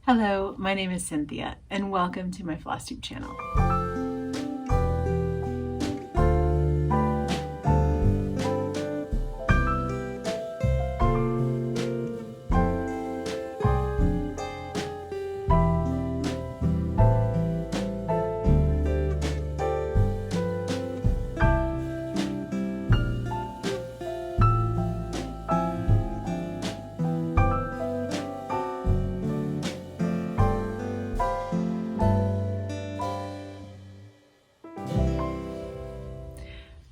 Hello, my name is Cynthia, and welcome to my Flosstube channel.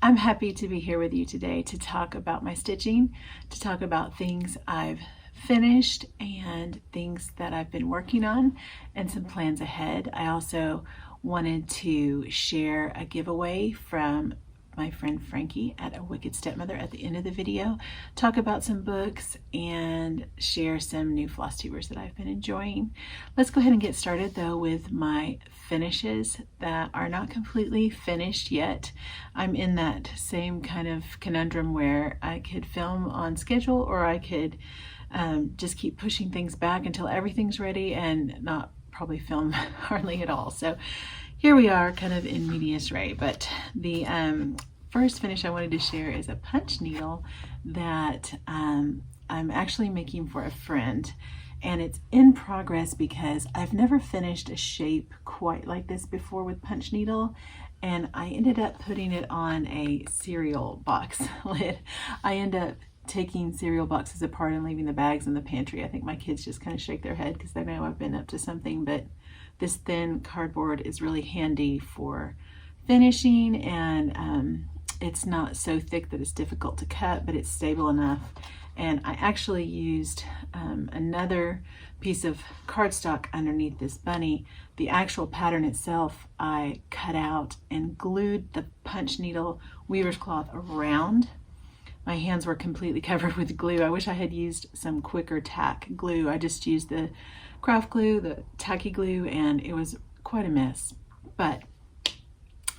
I'm happy to be here with you today to talk about my stitching, to talk about things I've finished and things that I've been working on and some plans ahead. I also wanted to share a giveaway from my friend Frankie at A Wicked Stepmother at the end of the video, talk about some books and share some new Flosstubers that I've been enjoying. Let's go ahead and get started though with my finishes that are not completely finished yet. I'm in that same kind of conundrum where I could film on schedule or I could just keep pushing things back until everything's ready and not probably film hardly at all. So here we are kind of in medias res, but the first finish I wanted to share is a punch needle that I'm actually making for a friend, and it's in progress because I've never finished a shape quite like this before with punch needle, and I ended up putting it on a cereal box lid. I end up taking cereal boxes apart and leaving the bags in the pantry. I think my kids just kind of shake their head because they know I've been up to something, but this thin cardboard is really handy for finishing, and it's not so thick that it's difficult to cut, but it's stable enough. And I actually used another piece of cardstock underneath this bunny. The actual pattern itself I cut out and glued the punch needle weaver's cloth around. My hands were completely covered with glue. I wish I had used some quicker tack glue. I just used the craft glue, the tacky glue, and it was quite a mess. But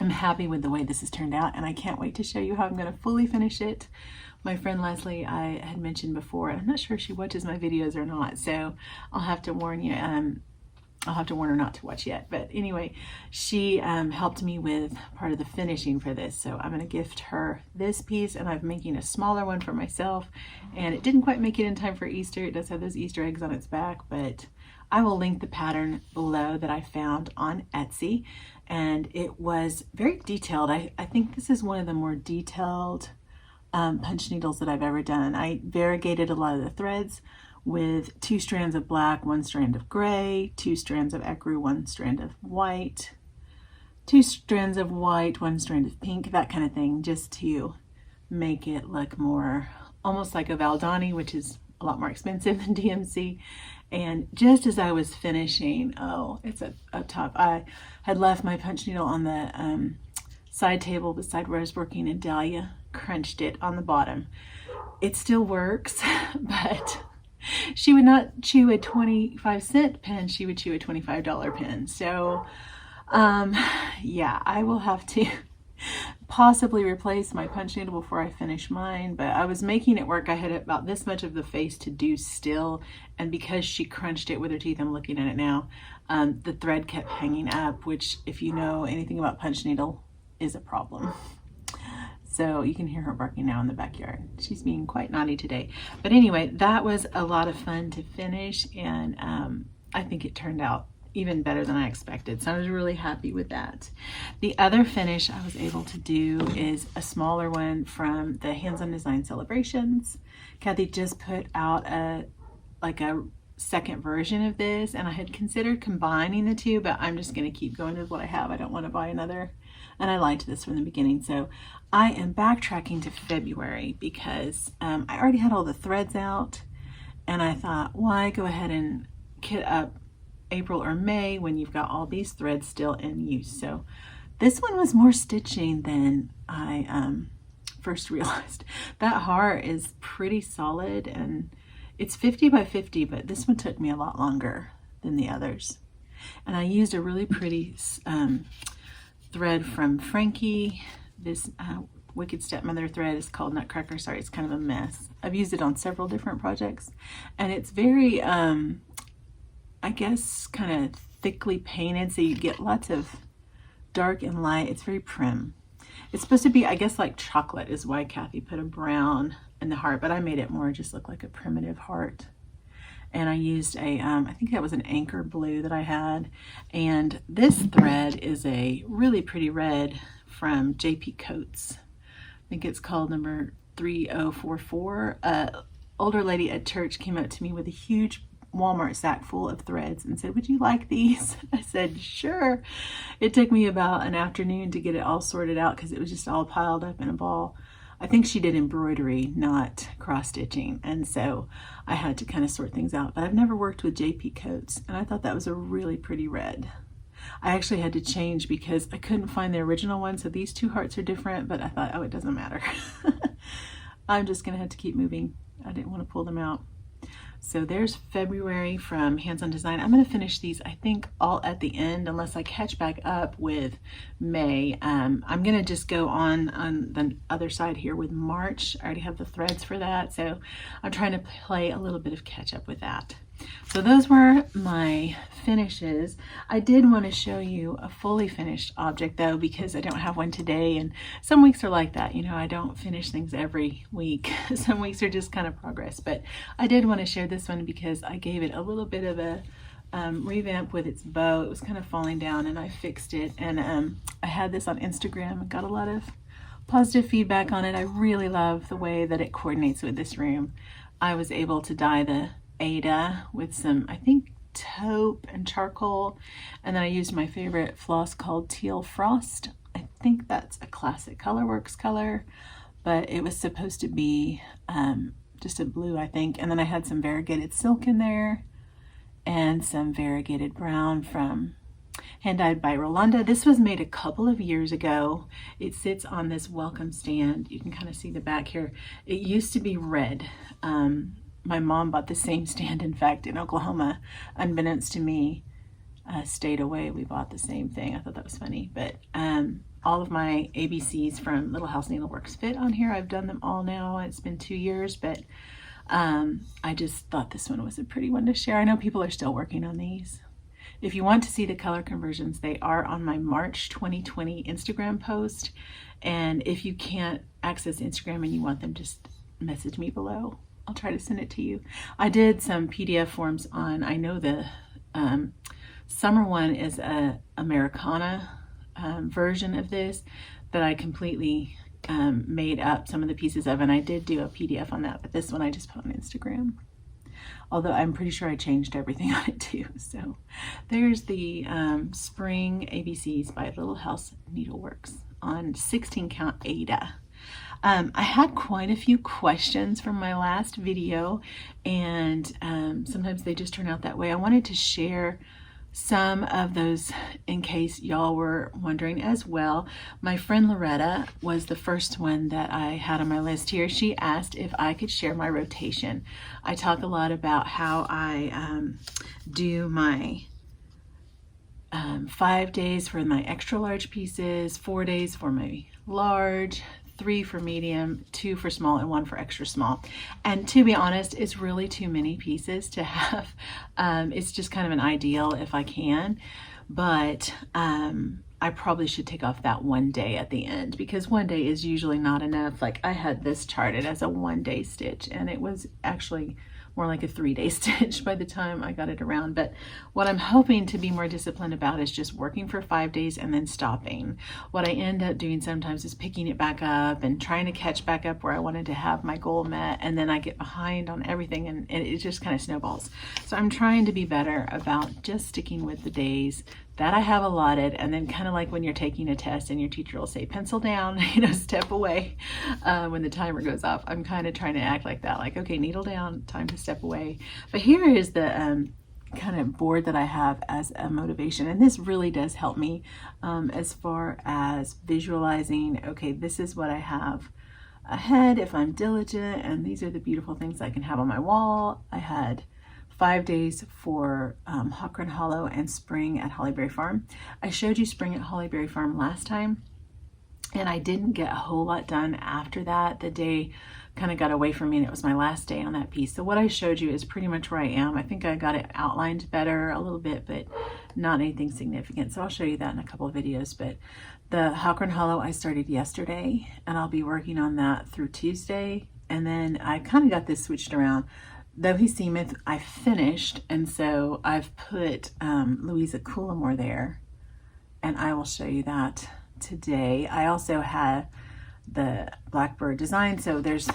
I'm happy with the way this has turned out, and I can't wait to show you how I'm going to fully finish it. My friend Leslie, I had mentioned before, and I'm not sure if she watches my videos or not, so I'll have to warn you. I'll have to warn her not to watch yet. But anyway, she helped me with part of the finishing for this. So I'm going to gift her this piece, and I'm making a smaller one for myself. And it didn't quite make it in time for Easter. It does have those Easter eggs on its back, but I will link the pattern below that I found on Etsy. And it was very detailed. I think this is one of the more detailed punch needles that I've ever done. I variegated a lot of the threads with 2 strands of black, 1 strand of gray, 2 strands of ecru, 1 strand of white, 2 strands of white, 1 strand of pink, that kind of thing, just to make it look more almost like a Valdani, which is a lot more expensive than DMC. And just as I was finishing, oh, it's up top, I had left my punch needle on the side table beside where I was working, and Dahlia crunched it on the bottom. It still works, but she would not chew a 25-cent pen, she would chew a $25 pen. So yeah, I will have to possibly replace my punch needle before I finish mine, but I was making it work. I had about this much of the face to do still, and because she crunched it with her teeth, I'm looking at it now, the thread kept hanging up, which, if you know anything about punch needle, is a problem. So you can hear her barking now in the backyard. She's being quite naughty today. But anyway, that was a lot of fun to finish, and I think it turned out even better than I expected. So I was really happy with that. The other finish I was able to do is a smaller one from the Hands-on Design Celebrations. Kathy just put out a second version of this, and I had considered combining the two, but I'm just going to keep going with what I have. I don't want to buy another, and I liked this from the beginning. So I am backtracking to February because I already had all the threads out, and I thought, why go ahead and kit up April or May when you've got all these threads still in use. So this one was more stitching than I first realized. That heart is pretty solid, and it's 50 by 50, but this one took me a lot longer than the others. And I used a really pretty thread from Frankie. This Wicked Stepmother thread is called Nutcracker. Sorry, it's kind of a mess. I've used it on several different projects, and it's very I guess, kind of thickly painted, so you get lots of dark and light. It's very prim. It's supposed to be, I guess, like chocolate is why Kathy put a brown in the heart, but I made it more just look like a primitive heart. And I used a, I think that was an anchor blue that I had. And this thread is a really pretty red from JP Coates. I think it's called number 3044. Older lady at church came up to me with a huge Walmart sack full of threads and said, "Would you like these?" I said, "Sure." It took me about an afternoon to get it all sorted out because it was just all piled up in a ball. I think she did embroidery, not cross stitching, and so I had to kind of sort things out. But I've never worked with JP Coates, and I thought that was a really pretty red. I actually had to change because I couldn't find the original one, so these two hearts are different, but I thought, oh, it doesn't matter. I'm just gonna have to keep moving. I didn't want to pull them out. So there's February from Hands On Design. I'm going to finish these, I think, all at the end, unless I catch back up with May. I'm going to just go on the other side here with March. I already have the threads for that, so I'm trying to play a little bit of catch up with that. So those were my finishes. I did want to show you a fully finished object though, because I don't have one today, and some weeks are like that. You know, I don't finish things every week. Some weeks are just kind of progress, but I did want to share this one because I gave it a little bit of a revamp with its bow. It was kind of falling down and I fixed it, and I had this on Instagram and got a lot of positive feedback on it. I really love the way that it coordinates with this room. I was able to dye the Ada with some, I think, taupe and charcoal, and then I used my favorite floss called Teal Frost. I think that's a classic Colorworks color, but it was supposed to be just a blue, I think. And then I had some variegated silk in there and some variegated brown from Hand Dyed by Rolanda. This was made a couple of years ago. It sits on this welcome stand. You can kind of see the back here. It used to be red. My mom bought the same stand, in fact, in Oklahoma, unbeknownst to me. Stayed away, we bought the same thing. I thought that was funny. But all of my ABCs from Little House Needleworks fit on here. I've done them all now. It's been 2 years, but I just thought this one was a pretty one to share. I know people are still working on these. If you want to see the color conversions, they are on my March 2020 Instagram post. And if you can't access Instagram and you want them, just message me below. I'll try to send it to you. I did some PDF forms on, I know the summer one is a Americana version of this that I completely made up some of the pieces of, and I did do a PDF on that, but this one I just put on Instagram. Although I'm pretty sure I changed everything on it too. So there's the Spring ABCs by Little House Needleworks on 16 count Ada. I had quite a few questions from my last video, and sometimes they just turn out that way. I wanted to share some of those in case y'all were wondering as well. My friend Loretta was the first one that I had on my list here. She asked if I could share my rotation. I talk a lot about how I do my 5 days for my extra large pieces, 4 days for my large, 3 for medium, 2 for small, and 1 for extra small. And to be honest, it's really too many pieces to have. It's just kind of an ideal if I can, but I probably should take off that 1 day at the end, because 1 day is usually not enough. Like, I had this charted as a 1 day stitch, and it was actually more like a 3 day stitch by the time I got it around. But what I'm hoping to be more disciplined about is just working for 5 days and then stopping. What I end up doing sometimes is picking it back up and trying to catch back up where I wanted to have my goal met, and then I get behind on everything, and it just kind of snowballs. So I'm trying to be better about just sticking with the days that I have allotted, and then kind of like when you're taking a test and your teacher will say pencil down, you know, step away when the timer goes off. I'm kind of trying to act like that, like, okay, needle down, time to step away. But here is the kind of board that I have as a motivation, and this really does help me as far as visualizing, okay, this is what I have ahead if I'm diligent, and these are the beautiful things I can have on my wall. I had 5 days for Hawkrun Hollow and Spring at Hollyberry Farm. I showed you Spring at Hollyberry Farm last time, and I didn't get a whole lot done after that. The day kind of got away from me and it was my last day on that piece. So what I showed you is pretty much where I am. I think I got it outlined better a little bit, but not anything significant. So I'll show you that in a couple of videos. But the Hawkhorn Hollow I started yesterday, and I'll be working on that through Tuesday. And then I kind of got this switched around. Though He Seemeth, I finished, and so I've put Louisa Coulimore there, and I will show you that today. I also had the Blackbird design, so there's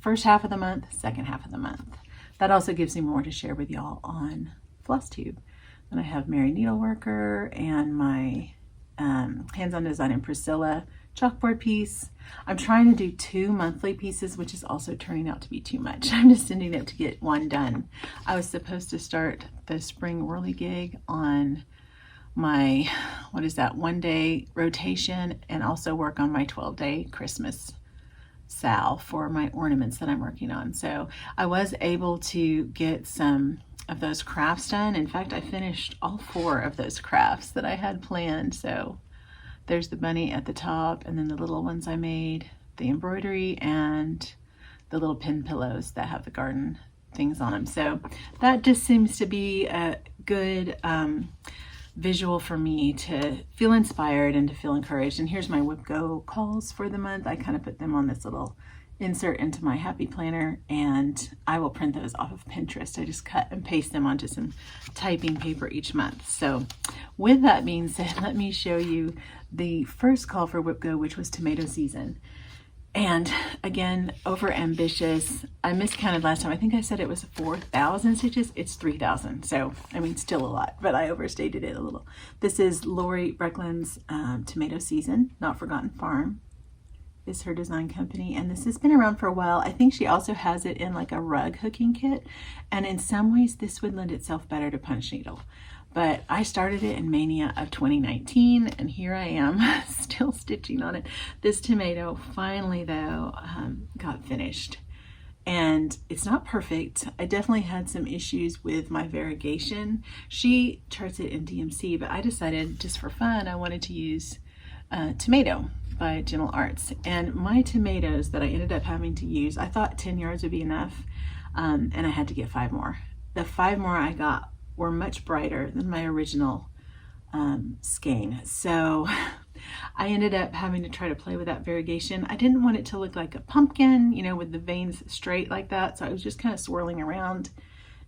first half of the month, second half of the month. That also gives me more to share with y'all on Flosstube. And I have Mary Needleworker and my hands-on design in Priscilla chalkboard piece. I'm trying to do 2 monthly pieces, which is also turning out to be too much. I'm just ending up to get one done. I was supposed to start the spring whirligig on my, 1-day rotation, and also work on my 12-day Christmas salve for my ornaments that I'm working on. So I was able to get some of those crafts done. In fact, I finished all 4 of those crafts that I had planned. So there's the bunny at the top, and then the little ones I made, the embroidery, and the little pin pillows that have the garden things on them. So that just seems to be a good visual for me to feel inspired and to feel encouraged. And here's my Whip Go calls for the month. I kind of put them on this little insert into my happy planner, and I will print those off of Pinterest. I just cut and paste them onto some typing paper each month. So with that being said, let me show you the first call for Whip Go, which was tomato season. And again, over ambitious. I miscounted last time. I think I said it was 4,000 stitches. It's 3,000. So, I mean, still a lot, but I overstated it a little. This is Lori Breckland's Tomato Season, Not Forgotten Farm is her design company. And this has been around for a while. I think she also has it in like a rug hooking kit. And in some ways, this would lend itself better to punch needle. But I started it in Mania of 2019, and here I am still stitching on it. This tomato finally, though, got finished. And it's not perfect. I definitely had some issues with my variegation. She charts it in DMC, but I decided just for fun, I wanted to use Tomato by Gentle Arts. And my tomatoes that I ended up having to use, I thought 10 yards would be enough, and I had to get 5 more. The 5 more I got were much brighter than my original skein. So I ended up having to try to play with that variegation. I didn't want it to look like a pumpkin, you know, with the veins straight like that. So I was just kind of swirling around,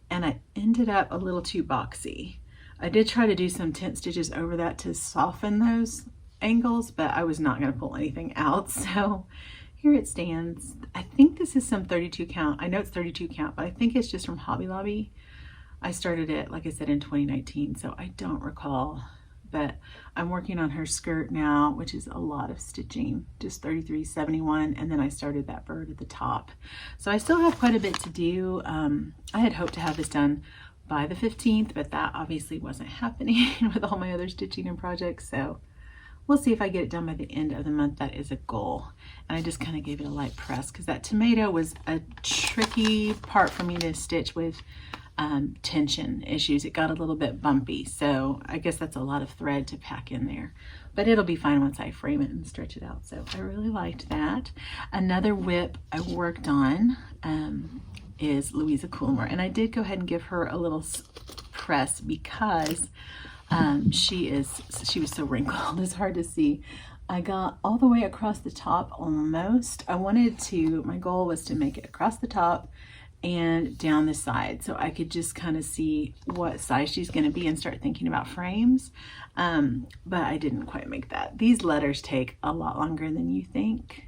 and I ended up a little too boxy. I did try to do some tent stitches over that to soften those angles, but I was not going to pull anything out. So here it stands. I think this is some 32 count. I know it's 32 count, but I think it's just from Hobby Lobby. I started it, like I said, in 2019, so I don't recall, but I'm working on her skirt now, which is a lot of stitching, just 33.71, and then I started that bird at the top. So I still have quite a bit to do. I had hoped to have this done by the 15th, but that obviously wasn't happening with all my other stitching and projects, so we'll see if I get it done by the end of the month. That is a goal. And I just kind of gave it a light press because that tomato was a tricky part for me to stitch with tension issues. It got a little bit bumpy, so I guess that's a lot of thread to pack in there, but it'll be fine once I frame it and stretch it out. So I really liked that. Another whip I worked on is Louisa Coulimore, and I did go ahead and give her a little press because she was so wrinkled. It's hard to see. I got all the way across the top almost. My goal was to make it across the top and down the side so I could just kind of see what size she's going to be and start thinking about frames, but I didn't quite make that. These letters take a lot longer than you think.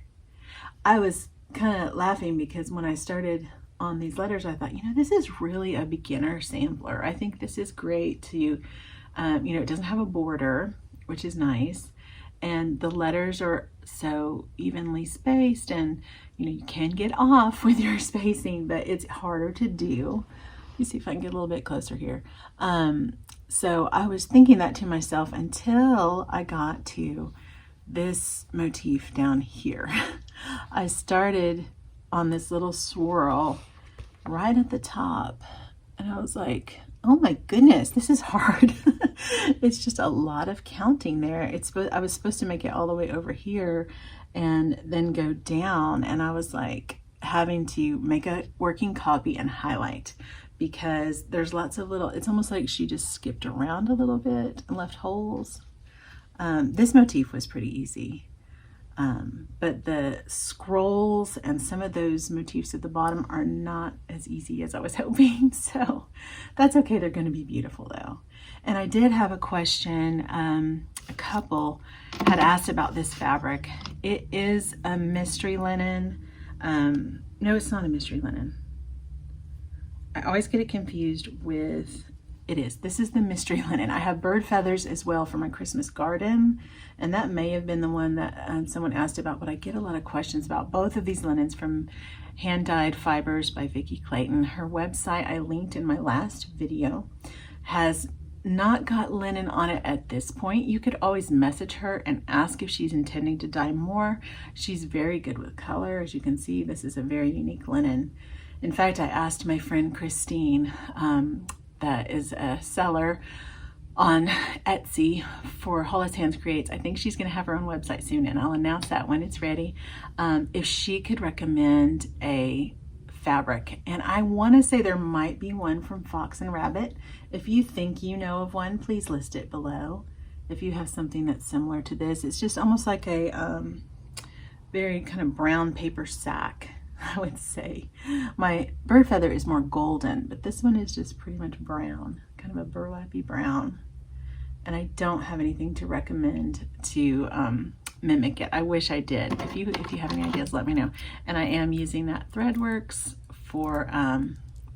I was kind of laughing because when I started on these letters, I thought, you know, this is really a beginner sampler. I think this is great to, you know, it doesn't have a border, which is nice, and the letters are so evenly spaced, and you know, you can get off with your spacing, but it's harder to do. Let me see if I can get a little bit closer here. So I was thinking that to myself until I got to this motif down here. I started on this little swirl right at the top, and I was like, oh my goodness, this is hard. It's just a lot of counting there. I was supposed to make it all the way over here and then go down, and I was like, having to make a working copy and highlight, because there's lots of little, it's almost like she just skipped around a little bit and left holes. This motif was pretty easy. But the scrolls and some of those motifs at the bottom are not as easy as I was hoping. So that's okay. They're going to be beautiful though. And I did have a question. A couple had asked about this fabric. It is a mystery linen. No, it's not a mystery linen. I always get it confused with, it is. This is the mystery linen. I have bird feathers as well for my Christmas garden, and that may have been the one that someone asked about, but I get a lot of questions about both of these linens from Hand Dyed Fibers by Vicky Clayton. Her website, I linked in my last video, has not got linen on it at this point. You could always message her and ask if she's intending to dye more. She's very good with color. As you can see, this is a very unique linen. In fact, I asked my friend Christine, that is a seller on Etsy for Hollis Hands Creates. I think she's going to have her own website soon, and I'll announce that when it's ready. If she could recommend a fabric, and I want to say there might be one from Fox and Rabbit. If you think you know of one, please list it below. If you have something that's similar to this, it's just almost like a very kind of brown paper sack, I would say. My bird feather is more golden, but this one is just pretty much brown, kind of a burlappy brown. And I don't have anything to recommend to mimic it. I wish I did. If you have any ideas, let me know. And I am using that Threadworx for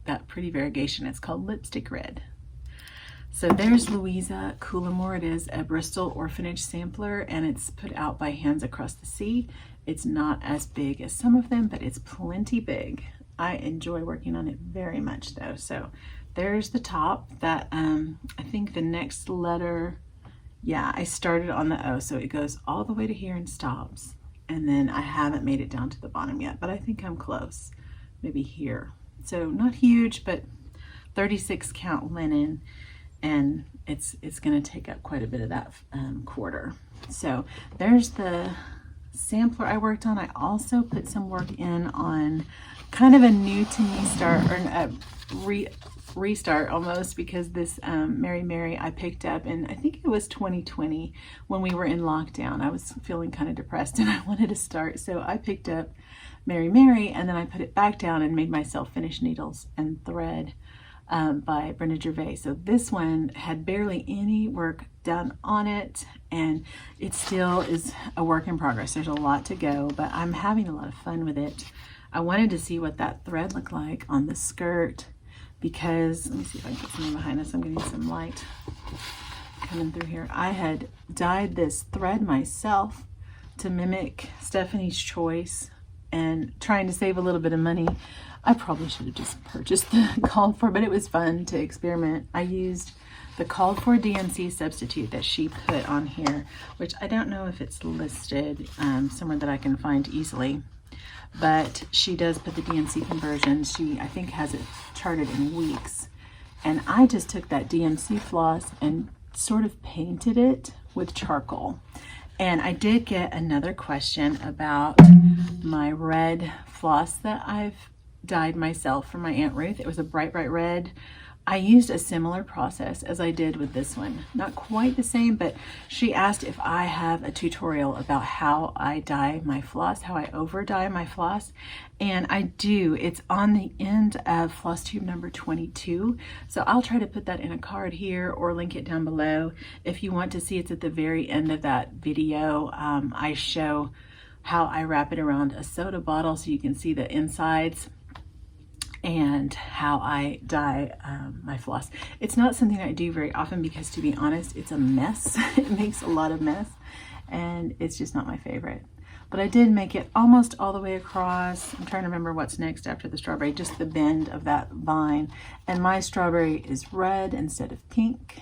that pretty variegation. It's called Lipstick Red. So there's Louisa Coulimore. It is a Bristol orphanage sampler, and it's put out by Hands Across the Sea. It's not as big as some of them, but it's plenty big. I enjoy working on it very much though. So there's the top. That I think the next letter, yeah, I started on the O, so it goes all the way to here and stops. And then I haven't made it down to the bottom yet, but I think I'm close, maybe here. So not huge, but 36 count linen, and it's going to take up quite a bit of that quarter. So there's the sampler I worked on. I also put some work in on kind of a new to me start, or a restart almost, because this Mary Mary I picked up in, I think it was 2020 when we were in lockdown. I was feeling kind of depressed and I wanted to start, so I picked up Mary Mary, and then I put it back down and made myself finish needles and thread by Brenda Gervais. So this one had barely any work done on it, and it still is a work in progress. There's a lot to go, but I'm having a lot of fun with it. I wanted to see what that thread looked like on the skirt, because, let me see if I can get something behind us. I'm getting some light coming through here. I had dyed this thread myself to mimic Stephanie's Choice, and trying to save a little bit of money. I probably should have just purchased the called for, but it was fun to experiment. I used the called for DNC substitute that she put on here, which I don't know if it's listed somewhere that I can find easily, but she does put the DNC conversion. She, I think, has it charted in weeks. And I just took that DNC floss and sort of painted it with charcoal. And I did get another question about my red floss that I've dyed myself for my Aunt Ruth. It was a bright red. I used a similar process as I did with this one. Not quite the same, but she asked if I have a tutorial about how I dye my floss, how I over dye my floss. And I do. It's on the end of Flosstube number 22. So I'll try to put that in a card here or link it down below. If you want to see, it's at the very end of that video. I show how I wrap it around a soda bottle so you can see the insides, and how I dye my floss. It's not something I do very often because, to be honest, it's a mess. It makes a lot of mess, and it's just not my favorite. But I did make it almost all the way across. I'm trying to remember what's next after the strawberry, just the bend of that vine. And my strawberry is red instead of pink.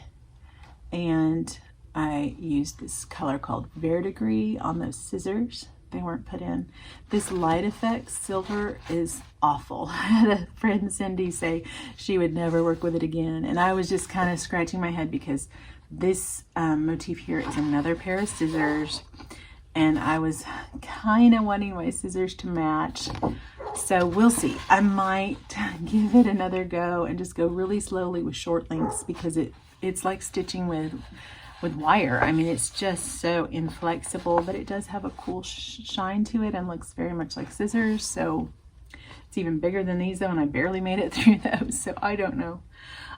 And I used this color called Verdigris on those scissors. They weren't put in. This Light Effects silver is awful. I had a friend, Cindy, say she would never work with it again. And I was just kind of scratching my head because this motif here is another pair of scissors. And I was kind of wanting my scissors to match. So we'll see. I might give it another go and just go really slowly with short lengths, because it's like stitching with wire. I mean, it's just so inflexible, but it does have a cool shine to it and looks very much like scissors. So it's even bigger than these though, and I barely made it through those, so I don't know.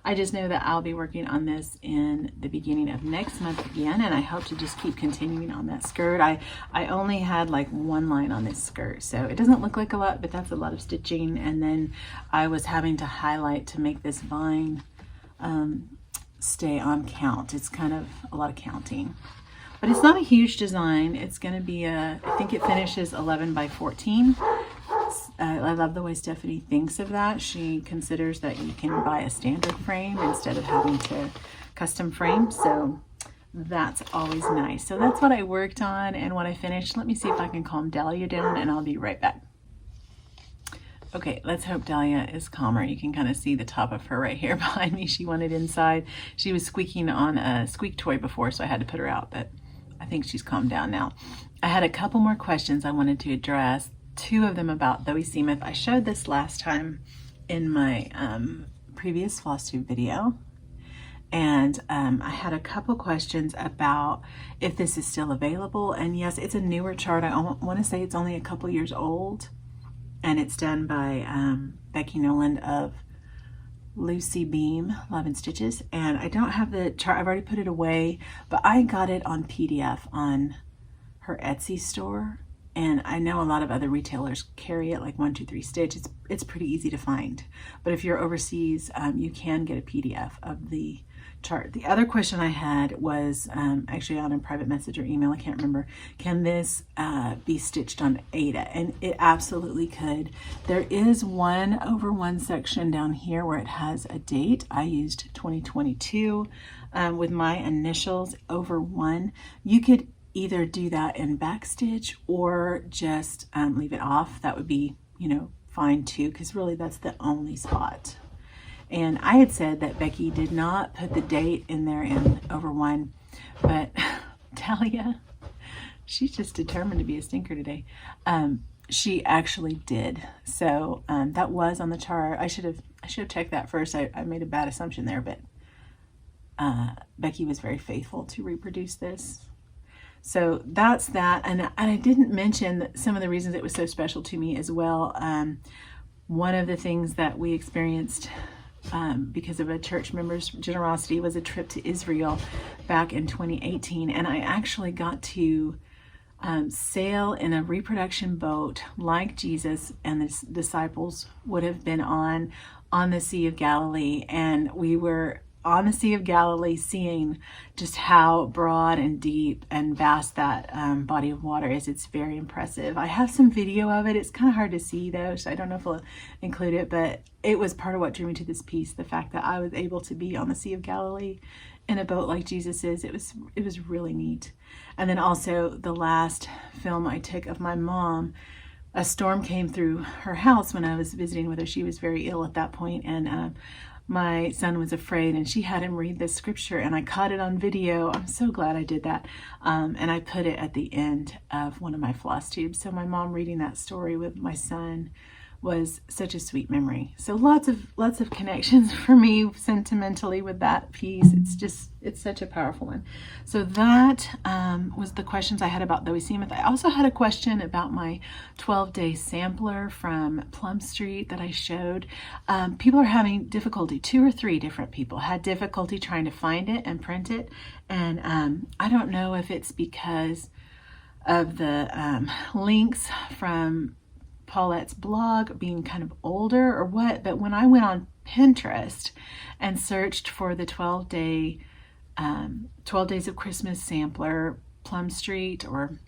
I just know that I'll be working on this in the beginning of next month again, and I hope to just keep continuing on that skirt. I only had like one line on this skirt, so it doesn't look like a lot, but that's a lot of stitching. And then I was having to highlight to make this vine stay on count. It's kind of a lot of counting, but it's not a huge design. It's going to be I think it finishes 11 by 14. I love the way Stephanie thinks of that. She considers that you can buy a standard frame instead of having to custom frame. So that's always nice. So that's what I worked on, and when I finished, let me see if I can calm Dahlia down, and I'll be right back. Okay, let's hope Dahlia is calmer. You can kind of see the top of her right here behind me. She wanted inside. She was squeaking on a squeak toy before, so I had to put her out, but I think she's calmed down now. I had a couple more questions I wanted to address. Two of them about Though He Seemeth. I showed this last time in my previous Flosstube video, and I had a couple questions about if this is still available. And yes, it's a newer chart. I want to say it's only a couple years old, and it's done by Becky Noland of Lucy Beam Love and Stitches. And I don't have the chart. I've already put it away, but I got it on PDF on her Etsy store. And I know a lot of other retailers carry it, like 123 Stitch. It's pretty easy to find. But if you're overseas, you can get a PDF of the chart. The other question I had was actually on a private message or email, I can't remember. Can this be stitched on Ada? And it absolutely could. There is 1/1 section down here where it has a date. I used 2022 with my initials over 1. You could either do that in backstitch or just leave it off. That would be, fine too, because really that's the only spot. And I had said that Becky did not put the date in there in over 1, but Dahlia, she's just determined to be a stinker today. She actually did. So that was on the chart. I should have checked that first. I made a bad assumption there, but Becky was very faithful to reproduce this. So that's that. And I didn't mention some of the reasons it was so special to me as well. One of the things that we experienced because of a church member's generosity was a trip to Israel back in 2018. And I actually got to sail in a reproduction boat like Jesus and his disciples would have been on the Sea of Galilee. And we were on the Sea of Galilee, seeing just how broad and deep and vast that body of water is. It's very impressive. I have some video of it. It's kind of hard to see though, so I don't know if I'll include it, but it was part of what drew me to this piece, the fact that I was able to be on the Sea of Galilee in a boat like Jesus is. It was really neat. And then also the last film I took of my mom, a storm came through her house when I was visiting with her. She was very ill at that point, and my son was afraid, and she had him read this scripture, and I caught it on video. I'm so glad I did that. And I put it at the end of one of my floss tubes. So my mom reading that story with my son was such a sweet memory. So lots of connections for me sentimentally with that piece. It's such a powerful one. So that was the questions I had about Though He Seemeth. I also had a question about my 12-day sampler from Plum Street that I showed. People are having difficulty. 2 or 3 different people had difficulty trying to find it and print it. And I don't know if it's because of the links from Paulette's blog being kind of older or what, but when I went on Pinterest and searched for the 12 Days of Christmas sampler, Plum Street, or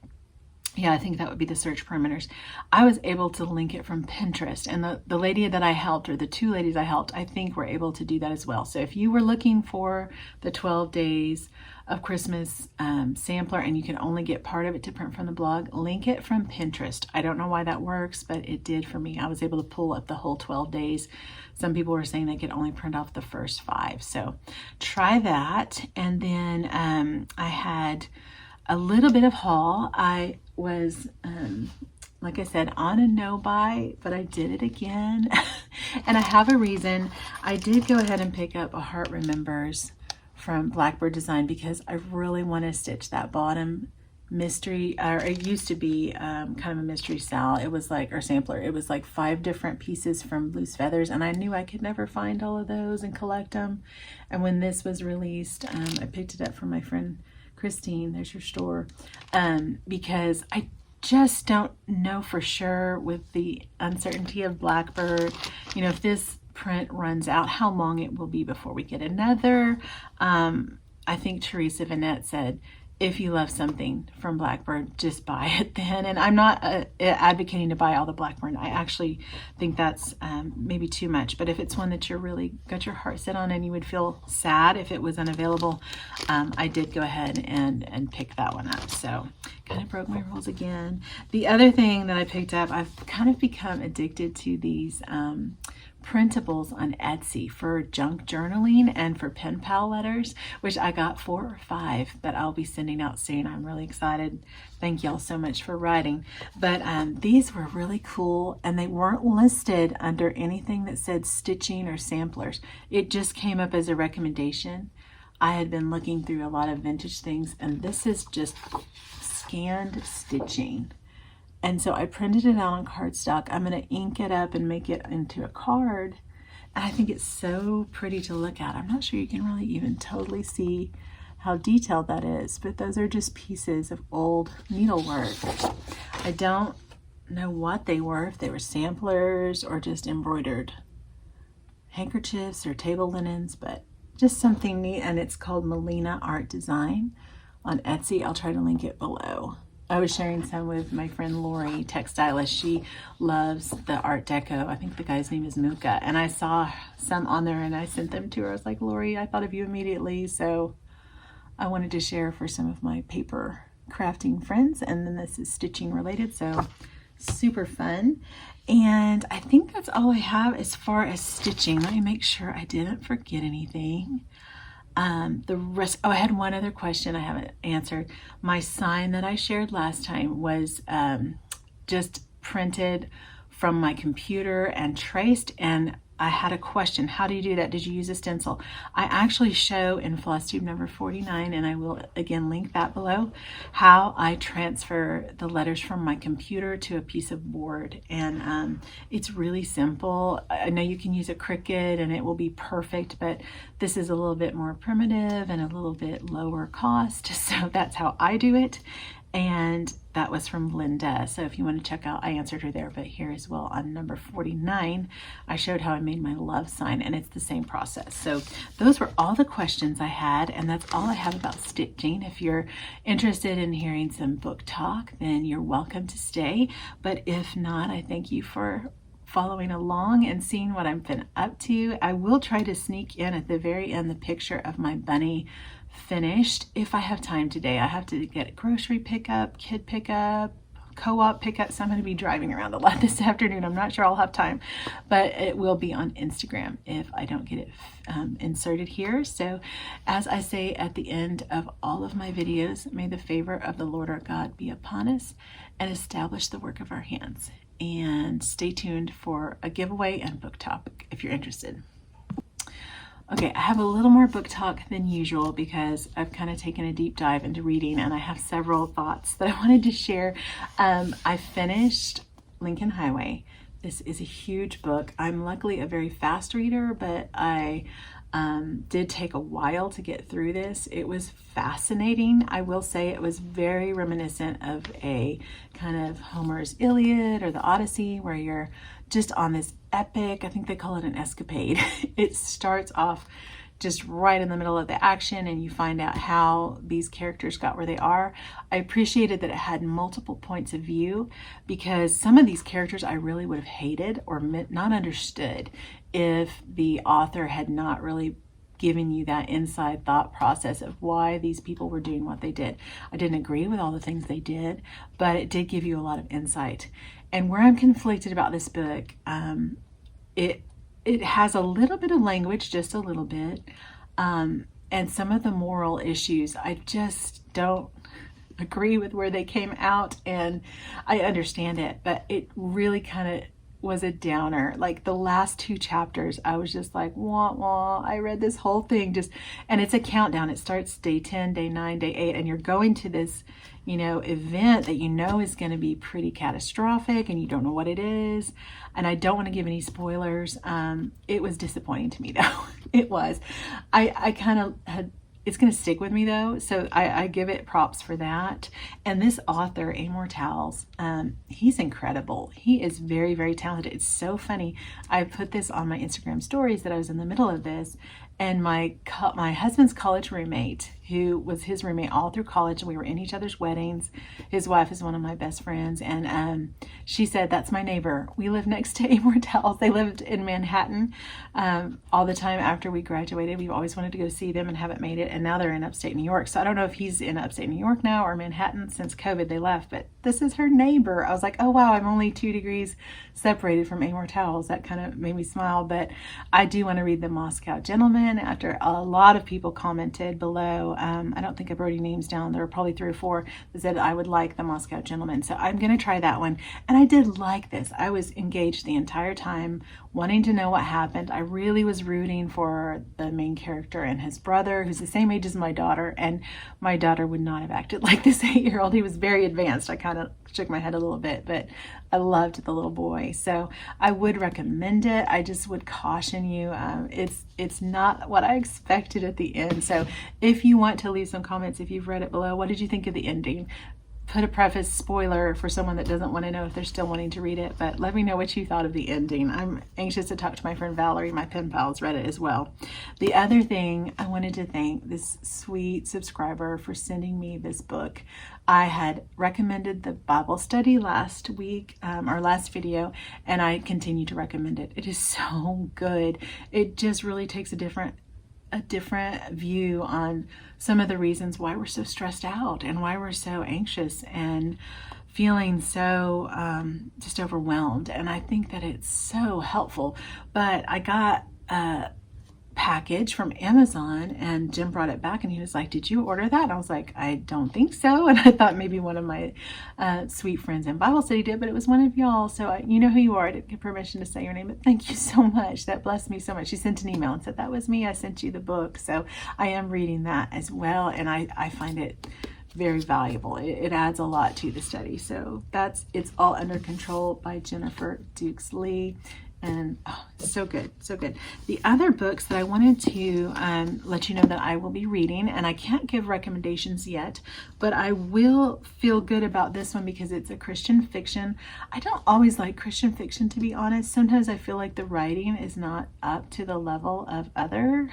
yeah, I think that would be the search parameters, I was able to link it from Pinterest. And the lady that I helped, or the 2 ladies I helped, I think were able to do that as well. So if you were looking for the 12 Days of Christmas sampler and you can only get part of it to print from the blog, link it from Pinterest. I don't know why that works, but it did for me. I was able to pull up the whole 12 days. Some people were saying they could only print off the first 5. So try that. And then I had a little bit of haul. I was like I said, on a no buy, but I did it again. And I have a reason. I did go ahead and pick up a Heart Remembers from Blackbird Design because I really want to stitch that bottom mystery, or it used to be kind of a mystery sal. It was like, or sampler, it was like 5 different pieces from Loose Feathers, and I knew I could never find all of those and collect them. And when this was released, I picked it up from my friend Christine, there's your store, because I just don't know for sure with the uncertainty of Blackbird, you know, if this print runs out, how long it will be before we get another. I think Teresa Vanette said, if you love something from Blackbird, just buy it then. And I'm not advocating to buy all the Blackbird. I actually think that's maybe too much. But if it's one that you're really got your heart set on and you would feel sad if it was unavailable, I did go ahead and pick that one up. So kind of broke my rules again. The other thing that I picked up, I've kind of become addicted to these printables on Etsy for junk journaling and for pen pal letters, which I got 4 or 5 that I'll be sending out soon. I'm really excited. Thank y'all so much for writing. But these were really cool, and they weren't listed under anything that said stitching or samplers. It just came up as a recommendation. I had been looking through a lot of vintage things, and this is just scanned stitching. And so I printed it out on cardstock. I'm going to ink it up and make it into a card. And I think it's so pretty to look at. I'm not sure you can really even totally see how detailed that is, but those are just pieces of old needlework. I don't know what they were, if they were samplers or just embroidered handkerchiefs or table linens, but just something neat. And it's called Melina Art Design on Etsy. I'll try to link it below. I was sharing some with my friend Lori, textilist. She loves the Art Deco. I think the guy's name is Muka. And I saw some on there and I sent them to her. I was like, Lori, I thought of you immediately. So I wanted to share for some of my paper crafting friends. And then this is stitching related, so super fun. And I think that's all I have as far as stitching. Let me make sure I didn't forget anything. The rest, oh, I had one other question I haven't answered. My sign that I shared last time was just printed from my computer and traced, and I had a question. How do you do that? Did you use a stencil? I actually show in Flosstube number 49, and I will again link that below, how I transfer the letters from my computer to a piece of board. And it's really simple. I know you can use a Cricut and it will be perfect, but this is a little bit more primitive and a little bit lower cost. So that's how I do it. And that was from Linda. So if you want to check out, I answered her there, but here as well on number 49, I showed how I made my love sign, and it's the same process. So those were all the questions I had, and that's all I have about stitching. If you're interested in hearing some book talk, then you're welcome to stay. But if not, I thank you for following along and seeing what I've been up to. I will try to sneak in at the very end the picture of my bunny finished if I have time today. I have to get a grocery pickup, kid pickup, co-op pickup, so I'm going to be driving around a lot this afternoon. I'm not sure I'll have time, but it will be on Instagram if I don't get it inserted here. So as I say at the end of all of my videos, may the favor of the Lord our God be upon us and establish the work of our hands. And stay tuned for a giveaway and book topic if you're interested. Okay, I have a little more book talk than usual because I've kind of taken a deep dive into reading, and I have several thoughts that I wanted to share. I finished Lincoln Highway. This is a huge book. I'm luckily a very fast reader, but I did take a while to get through this. It was fascinating. I will say it was very reminiscent of a kind of Homer's Iliad or the Odyssey, where you're just on this epic, I think they call it an escapade. It starts off just right in the middle of the action, and you find out how these characters got where they are. I appreciated that it had multiple points of view, because some of these characters I really would have hated or not understood if the author had not really given you that inside thought process of why these people were doing what they did. I didn't agree with all the things they did, but it did give you a lot of insight. And where I'm conflicted about this book, it has a little bit of language, just a little bit, and some of the moral issues I just don't agree with where they came out, and I understand it, but it really kind of was a downer. Like the last 2 chapters, I was just like, wah, wah. I read this whole thing and it's a countdown. It starts day 10, day 9, day 8, and you're going to this, event that is going to be pretty catastrophic, and you don't know what it is. And I don't want to give any spoilers. It was disappointing to me though. It was. I kind of had, it's going to stick with me though, so I give it props for that. And this author, Amor Towles, he's incredible. He is very, very talented. It's so funny. I put this on my Instagram stories that I was in the middle of this, and my husband's college roommate, who was his roommate all through college, and we were in each other's weddings. His wife is one of my best friends, and she said, that's my neighbor. We live next to Amor Towles. They lived in Manhattan all the time after we graduated. We've always wanted to go see them and haven't made it, and now they're in upstate New York. So I don't know if he's in upstate New York now or Manhattan. Since COVID they left, but this is her neighbor. I was like, oh wow, I'm only 2 degrees separated from Amor Towles. That kind of made me smile. But I do want to read The Moscow Gentleman, after a lot of people commented below. I don't think I wrote any names down. There were probably 3 or 4 that said I would like The Moscow Gentleman. So I'm going to try that one. And I did like this. I was engaged the entire time, wanting to know what happened. I really was rooting for the main character and his brother, who's the same age as my daughter. And my daughter would not have acted like this 8-year-old. He was very advanced. I kind of shook my head a little bit, but I loved the little boy. So I would recommend it. I just would caution you. It's not what I expected at the end. So if you want to leave some comments, if you've read it below, what did you think of the ending? Put a preface spoiler for someone that doesn't want to know if they're still wanting to read it, but let me know what you thought of the ending. I'm anxious to talk to my friend Valerie. My pen pal's read it as well. The other thing, I wanted to thank this sweet subscriber for sending me this book. I had recommended the Bible study last week, or last video, and I continue to recommend it. It is so good. It just really takes a different view on some of the reasons why we're so stressed out and why we're so anxious and feeling so just overwhelmed. And I think that it's so helpful. But I got a package from Amazon, and Jim brought it back, and he was like, did you order that? And I was like, I don't think so. And I thought maybe one of my sweet friends in Bible study did, but it was one of y'all. So you know who you are. I didn't get permission to say your name, but thank you so much. That blessed me so much. She sent an email and said, that was me. I sent you the book. So I am reading that as well, and I find it very valuable. It adds a lot to the study. So It's All Under Control by Jennifer Dukes Lee. And so good, so good. The other books that I wanted to let you know that I will be reading, and I can't give recommendations yet, but I will feel good about this one because it's a Christian fiction. I don't always like Christian fiction, to be honest. Sometimes I feel like the writing is not up to the level of other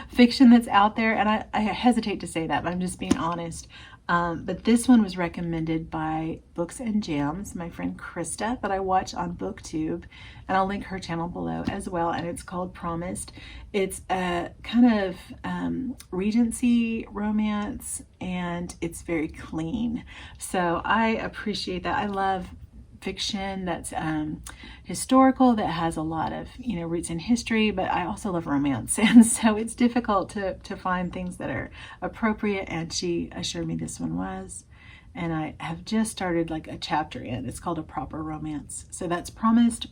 fiction that's out there, and I hesitate to say that, but I'm just being honest. But this one was recommended by Books and Jams, my friend Krista, that I watch on BookTube, and I'll link her channel below as well, and it's called Promised. It's a kind of Regency romance, and it's very clean. So I appreciate that. I love fiction that's historical, that has a lot of roots in history, but I also love romance, and so it's difficult to find things that are appropriate, and she assured me this one was, and I have just started like a chapter in. It's called A Proper Romance. So that's Promised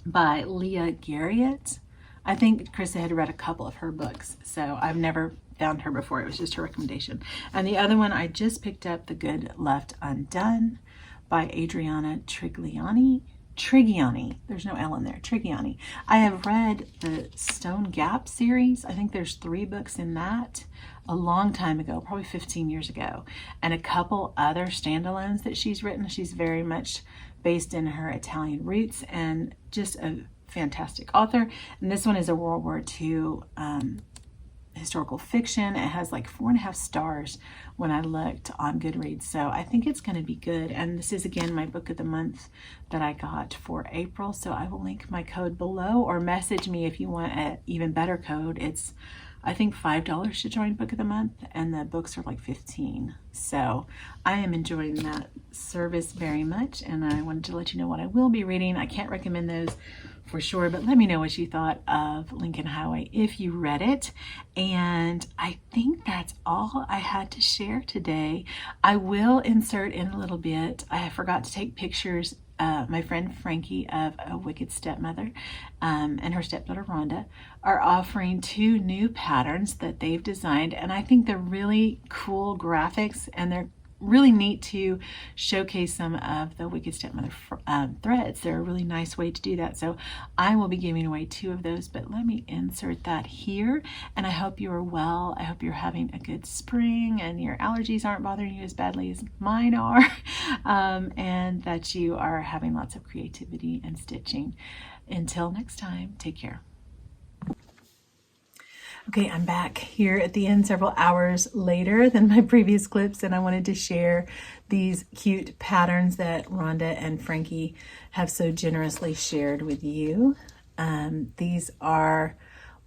by Leah Garriot. I think Krista had read a couple of her books, so I've never found her before. It was just her recommendation. And the other one I just picked up, The Good Left Undone by Adriana Trigliani. There's no L in there. Trigiani. I have read the Stone Gap series. I think there's 3 books in that a long time ago, probably 15 years ago, and a couple other standalones that she's written. She's very much based in her Italian roots, and just a fantastic author. And this one is a World War II historical fiction. It has like 4.5 stars when I looked on Goodreads, so I think it's going to be good. And this is again my book of the month that I got for April, so I will link my code below, or message me if you want an even better code. It's I think $5 to join book of the month, and the books are like $15. So I am enjoying that service very much, and I wanted to let you know what I will be reading. I can't recommend those for sure, but let me know what you thought of Lincoln Highway if you read it. And I think that's all I had to share today. I will insert in a little bit, I forgot to take pictures. My friend Frankie of A Wicked Stepmother and her stepdaughter Rhonda are offering 2 new patterns that they've designed, and I think they're really cool graphics, and they're really neat to showcase some of the Wicked Stepmother threads. They're a really nice way to do that. So I will be giving away 2 of those, but let me insert that here. And I hope you are well. I hope you're having a good spring and your allergies aren't bothering you as badly as mine are, and that you are having lots of creativity and stitching. Until next time, take care. Okay, I'm back here at the end several hours later than my previous clips, and I wanted to share these cute patterns that Rhonda and Frankie have so generously shared with you. These are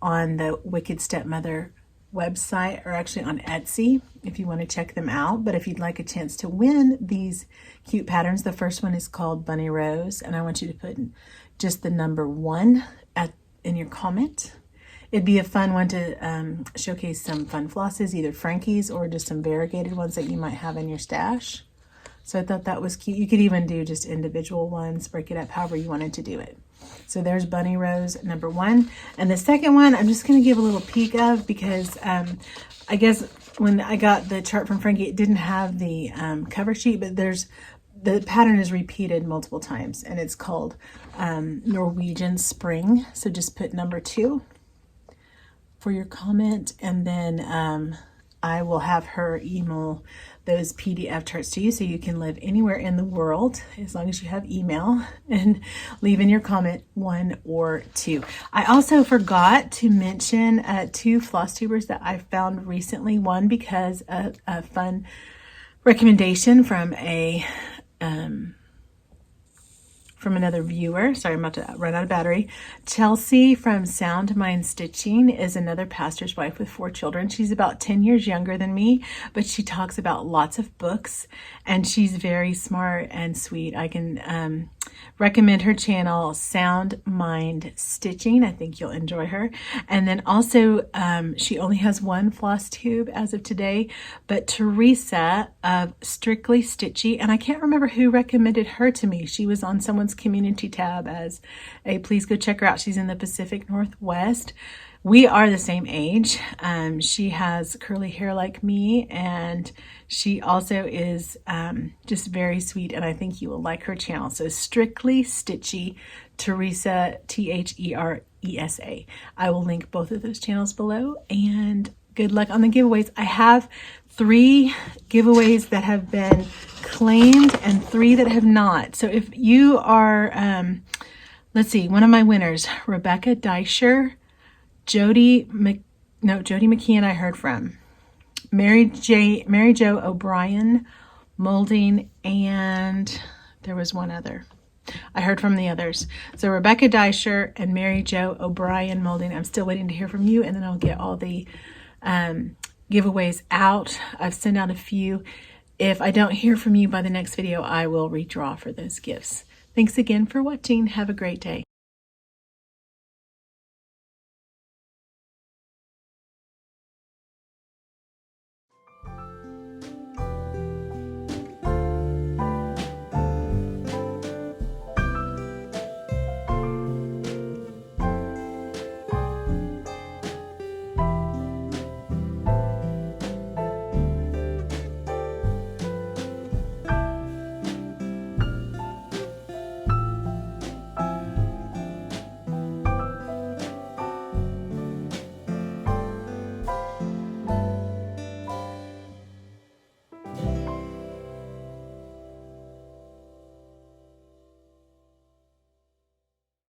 on the Wicked Stepmother website, or actually on Etsy if you want to check them out. But if you'd like a chance to win these cute patterns, the first one is called Bunny Rose, and I want you to put just the number 1 in your comment. It'd be a fun one to showcase some fun flosses, either Frankie's or just some variegated ones that you might have in your stash. So I thought that was cute. You could even do just individual ones, break it up however you wanted to do it. So there's Bunny Rose number 1. And the second one, I'm just going to give a little peek of, because I guess when I got the chart from Frankie, it didn't have the cover sheet, but the pattern is repeated multiple times, and it's called Norwegian Spring. So just put number 2 for your comment, and then I will have her email those PDF charts to you, so you can live anywhere in the world as long as you have email, and leave in your comment 1 or 2. I also forgot to mention 2 Flosstubers that I found recently. One because of a fun recommendation from from another viewer. Sorry, I'm about to run out of battery. Chelsea from Sound Mind Stitching is another pastor's wife with 4 children. She's about 10 years younger than me, but she talks about lots of books, and she's very smart and sweet. I can recommend her channel, Sound Mind Stitching. I think you'll enjoy her. And then also, she only has 1 floss tube as of today, but Teresa of Strictly Stitchy, and I can't remember who recommended her to me. She was on someone's community tab as a please go check her out. She's in the Pacific Northwest. We are the same age. She has curly hair like me, and she also is just very sweet, and I think you will like her channel. So Strictly Stitchy, Teresa, Teresa. I will link both of those channels below, and good luck on the giveaways. I have 3 giveaways that have been claimed and 3 that have not. So if you are, let's see, one of my winners, Rebecca Deischer, Jody McKeon I heard from, Mary Jo O'Brien Molding, and there was one other. I heard from the others. So Rebecca Deischer and Mary Jo O'Brien Molding, I'm still waiting to hear from you, and then I'll get all the giveaways out. I've sent out a few. If I don't hear from you by the next video, I will redraw for those gifts. Thanks again for watching. Have a great day.